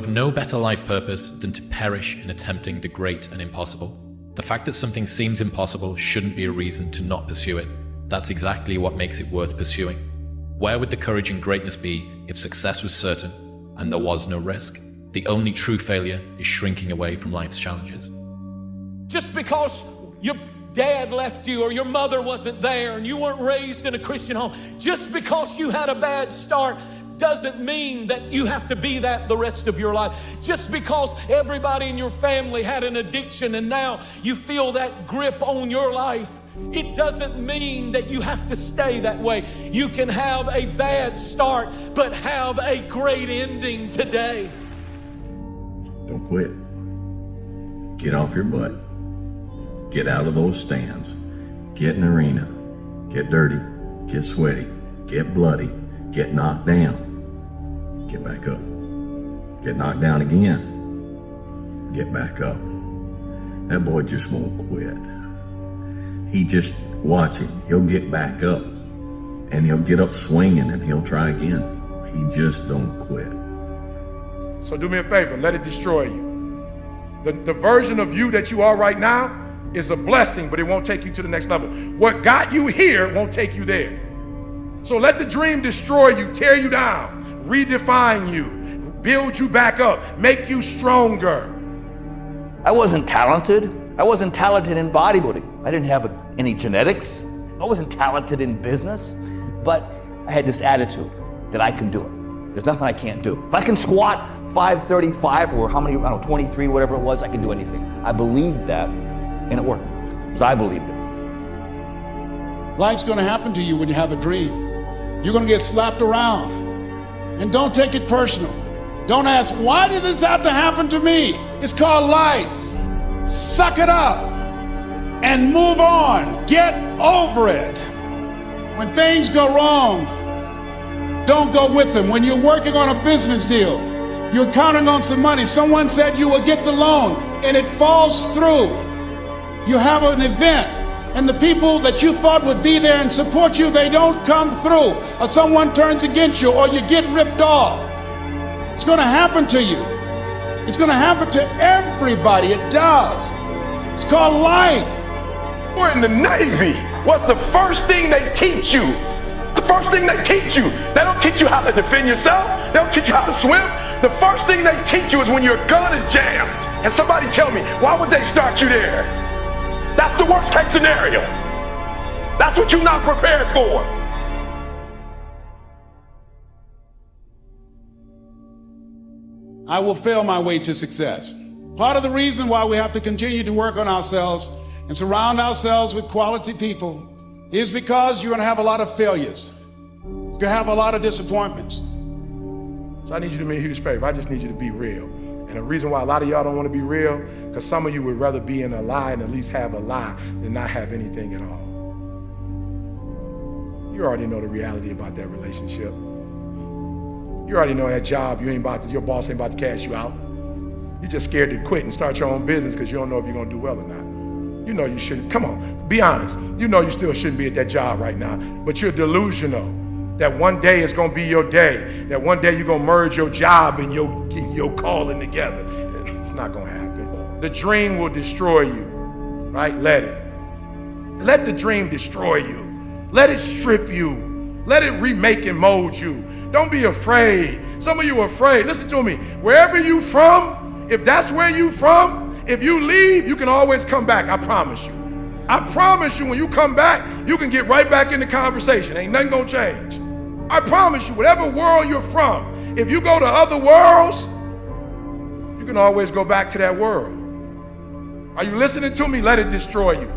have no better life purpose than to perish in attempting the great and impossible. The fact that something seems impossible shouldn't be a reason to not pursue it. That's exactly what makes it worth pursuing. Where would the courage and greatness be if success was certain and there was no risk? The only true failure is shrinking away from life's challenges. Just because your dad left you or your mother wasn't there and you weren't raised in a Christian home, just because you had a bad start doesn't mean that you have to be that the rest of your life. Just because everybody in your family had an addiction and now you feel that grip on your life, it doesn't mean that you have to stay that way. You can have a bad start, but have a great ending today. Don't quit. Get off your butt. Get out of those stands. Get in the arena. Get dirty. Get sweaty. Get bloody. Get knocked down. Get back up. Get knocked down again. Get back up. That boy just won't quit. He just, watch him. He'll get back up. And he'll get up swinging and he'll try again. He just don't quit. So do me a favor, let it destroy you. The version of you that you are right now is a blessing, but it won't take you to the next level. What got you here won't take you there. So let the dream destroy you, tear you down, redefine you, build you back up, make you stronger. I wasn't talented. I wasn't talented in bodybuilding. I didn't have any genetics. I wasn't talented in business, but I had this attitude that I can do it. There's nothing I can't do. If I can squat 535 or how many, I don't know, 23, whatever it was, I can do anything. I believed that and it worked because I believed it. Life's gonna happen to you when you have a dream. You're gonna get slapped around. And don't take it personal. Don't ask, why did this have to happen to me? It's called life. Suck it up and move on. Get over it. When things go wrong, don't go with them. When you're working on a business deal, you're counting on some money. Someone said you will get the loan and it falls through. You have an event and the people that you thought would be there and support you, they don't come through, or someone turns against you, or you get ripped off. It's gonna happen to you. It's gonna happen to everybody, it does. It's called life. We're in the Navy. What's the first thing they teach you? The first thing they teach you, they don't teach you how to defend yourself. They don't teach you how to swim. The first thing they teach you is when your gun is jammed. And somebody tell me, why would they start you there? That's the worst case scenario. That's what you're not prepared for. I will fail my way to success. Part of the reason why we have to continue to work on ourselves and surround ourselves with quality people is because you're gonna have a lot of failures. You're gonna have a lot of disappointments. So I need you to do me a huge favor. I just need you to be real. And the reason why a lot of y'all don't want to be real, because some of you would rather be in a lie and at least have a lie than not have anything at all. You already know the reality about that relationship. You already know that job, your boss ain't about to cash you out. You're just scared to quit and start your own business because you don't know if you're gonna do well or not. You know you shouldn't, come on, be honest. You know you still shouldn't be at that job right now, but you're delusional that one day is gonna be your day, that one day you're gonna merge your job and your calling together. It's not gonna happen. The dream will destroy you, right? Let it. Let the dream destroy you. Let it strip you. Let it remake and mold you. Don't be afraid. Some of you are afraid. Listen to me. Wherever you from, if that's where you from, if you leave, you can always come back. I promise you. I promise you when you come back, you can get right back in the conversation. Ain't nothing gonna change. I promise you, whatever world you're from, if you go to other worlds, you can always go back to that world. Are you listening to me? Let it destroy you.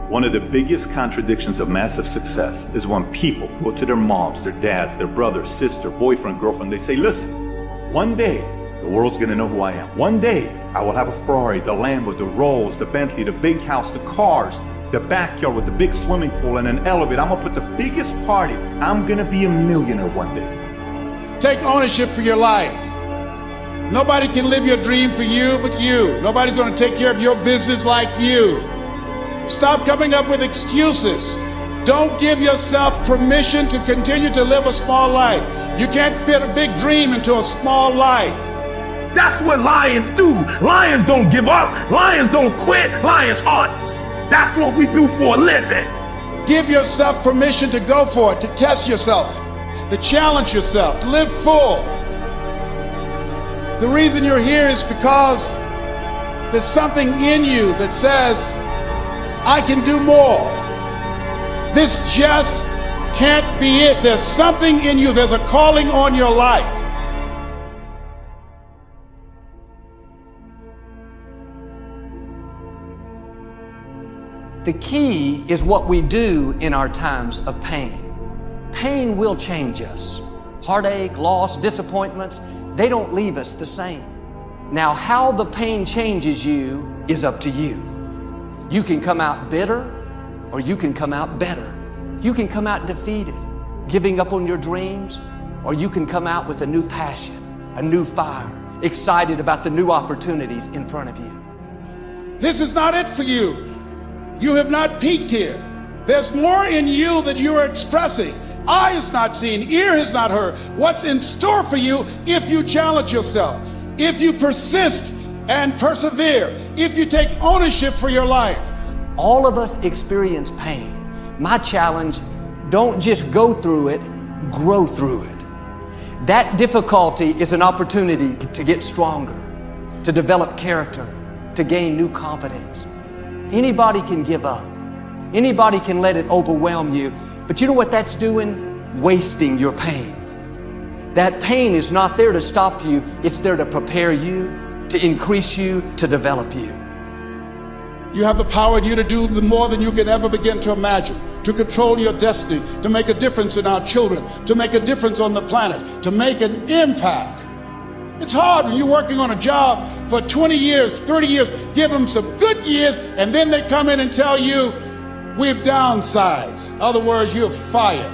One of the biggest contradictions of massive success is when people go to their moms, their dads, their brother, sister, boyfriend, girlfriend, they say, listen, one day the world's gonna know who I am. One day I will have a Ferrari, the Lambo, the Rolls, the Bentley, the big house, the cars, the backyard with the big swimming pool and an elevator. I'm gonna put the biggest parties. I'm gonna be a millionaire one day. Take ownership for your life. Nobody can live your dream for you but you. Nobody's gonna take care of your business like you. Stop coming up with excuses. Don't give yourself permission to continue to live a small life. You can't fit a big dream into a small life. That's what lions do. Lions don't give up. Lions don't quit. Lions hunt. That's what we do for a living. Give yourself permission to go for it, to test yourself, to challenge yourself, to live full. The reason you're here is because there's something in you that says, I can do more. This just can't be it. There's something in you. There's a calling on your life. The key is what we do in our times of pain. Pain will change us. Heartache, loss, disappointments, they don't leave us the same. Now, how the pain changes you is up to you. You can come out bitter, or you can come out better. You can come out defeated, giving up on your dreams, or you can come out with a new passion, a new fire, excited about the new opportunities in front of you. This is not it for you. You have not peaked here. There's more in you that you are expressing. Eye has not seen, ear has not heard. What's in store for you if you challenge yourself, if you persist and persevere, if you take ownership for your life. All of us experience pain. My challenge, don't just go through it, grow through it. That difficulty is an opportunity to get stronger, to develop character, to gain new confidence. Anybody can give up. Anybody can let it overwhelm you. But you know what that's doing? Wasting your pain. That pain is not there to stop you. It's there to prepare you, to increase you, to develop you. You have the power in you to do more than you can ever begin to imagine, to control your destiny, to make a difference in our children, to make a difference on the planet, to make an impact. It's hard when you're working on a job for 20 years, 30 years, give them some good years, and then they come in and tell you, we've downsized. In other words, you're fired.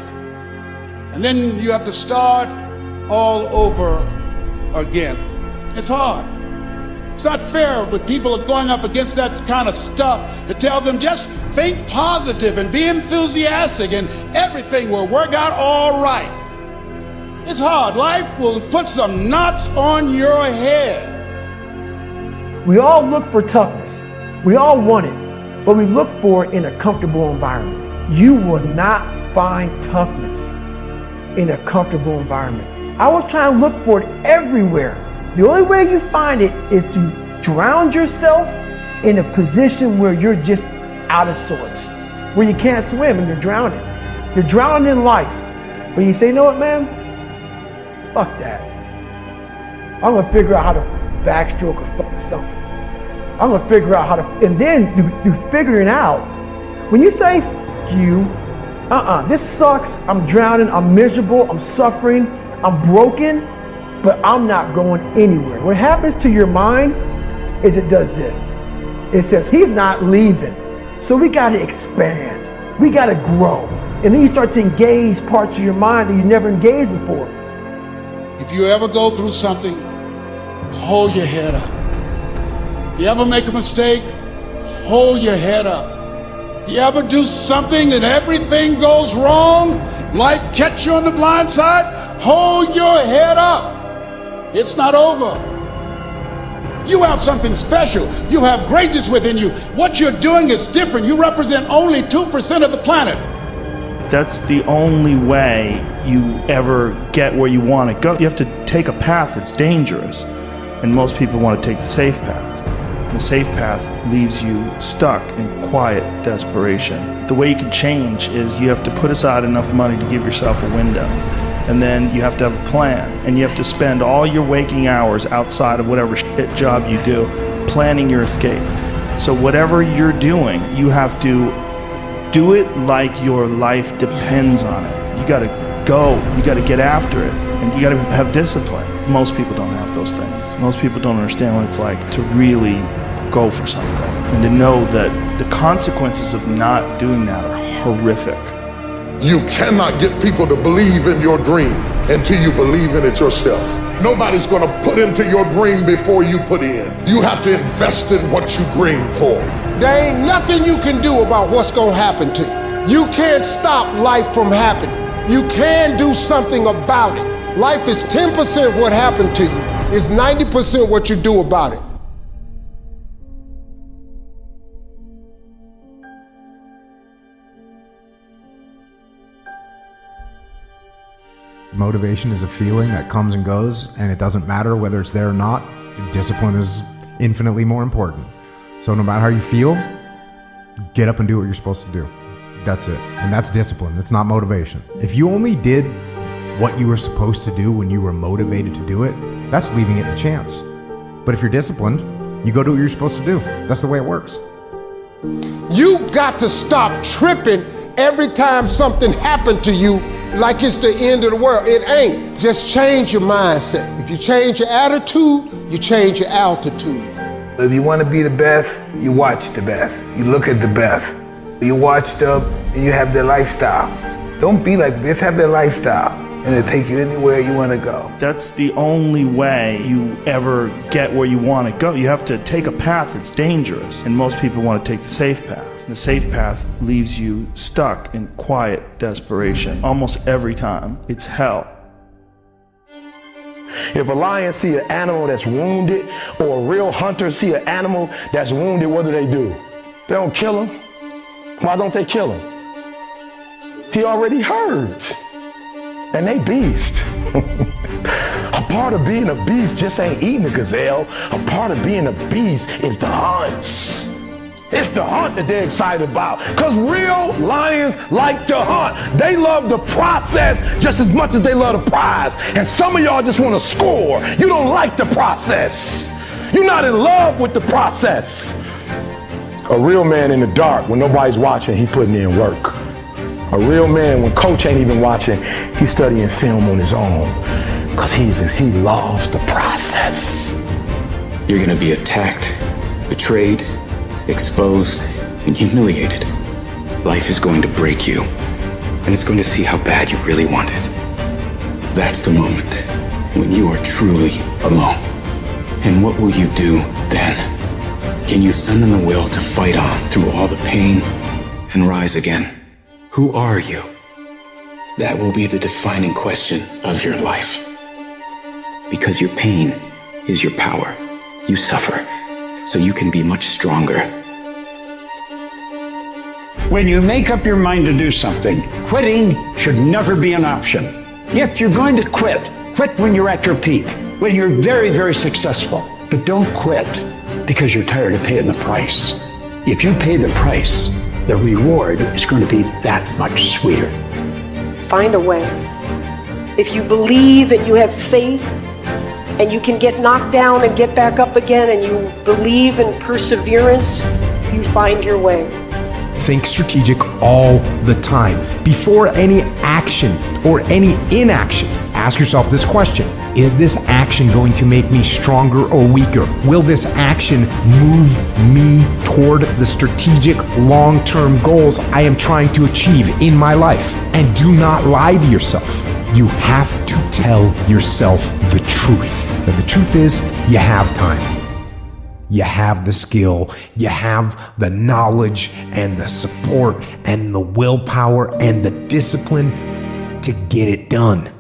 And then you have to start all over again. It's hard. It's not fair when people are going up against that kind of stuff to tell them just think positive and be enthusiastic and everything will work out all right. It's hard. Life will put some knots on your head. We all look for toughness. We all want it, but we look for it in a comfortable environment. You will not find toughness in a comfortable environment. I was trying to look for it everywhere. The only way you find it is to drown yourself in a position where you're just out of sorts, where you can't swim and you're drowning. You're drowning in life. But you say, you know what, man? Fuck that. I'm gonna figure out how to backstroke or fuck something. I'm gonna figure out how to, and then through figuring out, when you say fuck you, this sucks, I'm drowning, I'm miserable, I'm suffering, I'm broken, but I'm not going anywhere. What happens to your mind is it does this. It says, he's not leaving. So we gotta expand, we gotta grow. And then you start to engage parts of your mind that you never engaged before. If you ever go through something, hold your head up. If you ever make a mistake, hold your head up. If you ever do something and everything goes wrong, life catch you on the blind side, hold your head up. It's not over. You have something special. You have greatness within you. What you're doing is different. You represent only 2% of the planet. That's the only way you ever get where you want to go. You have to take a path that's dangerous, and most people want to take the safe path. And the safe path leaves you stuck in quiet desperation. The way you can change is you have to put aside enough money to give yourself a window, and then you have to have a plan, and you have to spend all your waking hours outside of whatever shit job you do planning your escape. So whatever you're doing, you have to do it like your life depends on it. You gotta go, you gotta get after it, and you gotta have discipline. Most people don't have those things. Most people don't understand what it's like to really go for something, and to know that the consequences of not doing that are horrific. You cannot get people to believe in your dream until you believe in it yourself. Nobody's gonna put into your dream before you put in. You have to invest in what you dream for. There ain't nothing you can do about what's gonna happen to you. You can't stop life from happening. You can do something about it. Life is 10% what happened to you. It's 90% what you do about it. Motivation is a feeling that comes and goes, and it doesn't matter whether it's there or not. Discipline is infinitely more important. So no matter how you feel, get up and do what you're supposed to do. That's it. And that's discipline. It's not motivation. If you only did what you were supposed to do when you were motivated to do it, that's leaving it to chance. But if you're disciplined, you go do what you're supposed to do. That's the way it works. You got to stop tripping every time something happened to you like it's the end of the world. It ain't. Just change your mindset. If you change your attitude, you change your altitude. If you want to be the best, you watch the best. You look at the best. You watch them and you have their lifestyle. Don't be like this, have their lifestyle. And it'll take you anywhere you want to go. That's the only way you ever get where you want to go. You have to take a path that's dangerous, and most people want to take the safe path. The safe path leaves you stuck in quiet desperation. Almost every time, it's hell. If a lion see an animal that's wounded, or a real hunter see an animal that's wounded, what do? They don't kill him. Why don't they kill him? He already hurt. And they beast. A part of being a beast just ain't eating a gazelle. A part of being a beast is the hunts. It's the hunt that they're excited about. Because real lions like to hunt. They love the process just as much as they love the prize. And some of y'all just want to score. You don't like the process. You're not in love with the process. A real man in the dark, when nobody's watching, he putting in work. A real man, when coach ain't even watching, he's studying film on his own. Because he loves the process. You're going to be attacked, betrayed, exposed, and humiliated. Life is going to break you, and it's going to see how bad you really want it. That's the moment when you are truly alone. And what will you do then? Can you summon the will to fight on through all the pain and rise again? Who are you? That will be the defining question of your life. Because your pain is your power. You suffer, so you can be much stronger. When you make up your mind to do something, quitting should never be an option. If you're going to quit, quit when you're at your peak, when you're very, very successful. But don't quit because you're tired of paying the price. If you pay the price, the reward is going to be that much sweeter. Find a way. If you believe and you have faith and you can get knocked down and get back up again and you believe in perseverance, you find your way. Think strategic all the time. Before any action or any inaction, ask yourself this question. Is this action going to make me stronger or weaker? Will this action move me toward the strategic long-term goals I am trying to achieve in my life? And do not lie to yourself. You have to tell yourself the truth. But the truth is, you have time. You have the skill, you have the knowledge and the support and the willpower and the discipline to get it done.